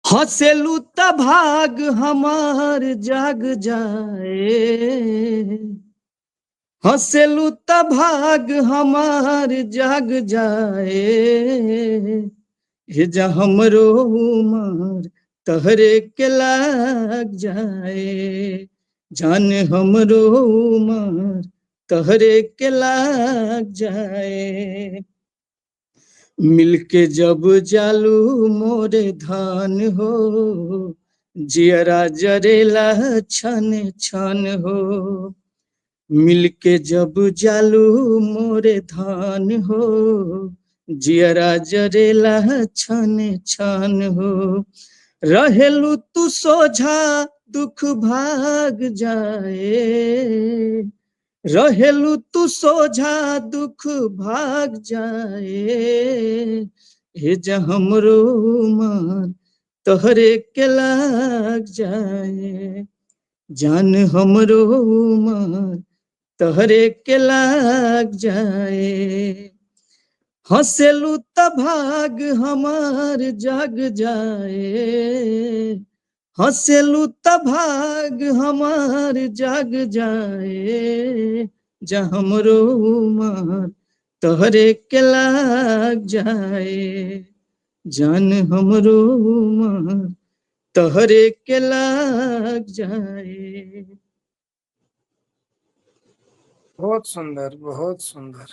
हंसेलू त भाग हमार जाग जाए, हंसेलू त भाग हमार जाग जाए, हे जा हमरो उमर तहरे के लाग जाए, जान हमरो उमर तहरे के लाग जाए। मिलके जब जालू मोरे धान हो, जियरा जरेला छन छन हो। मिलके जब जालू मोरे धान हो, जियरा जरेला छन छन हो। रहेलू तू सोझा दुख भाग जाए, रहेलू तू सोझा दुख भाग जाए, हे जा हमरो उमर तोहरे के लाग जाए, जान हमरो उमर तोहरे के लाग जाए। हंसेलू त भाग हमार जाग जाए, हंसेलू त भाग हमार जाग जाए, जा हमरो उमर तोहरे के लाग जाए, जान हमरो उमर तोहरे के लाग जाए। बहुत सुंदर, बहुत सुंदर।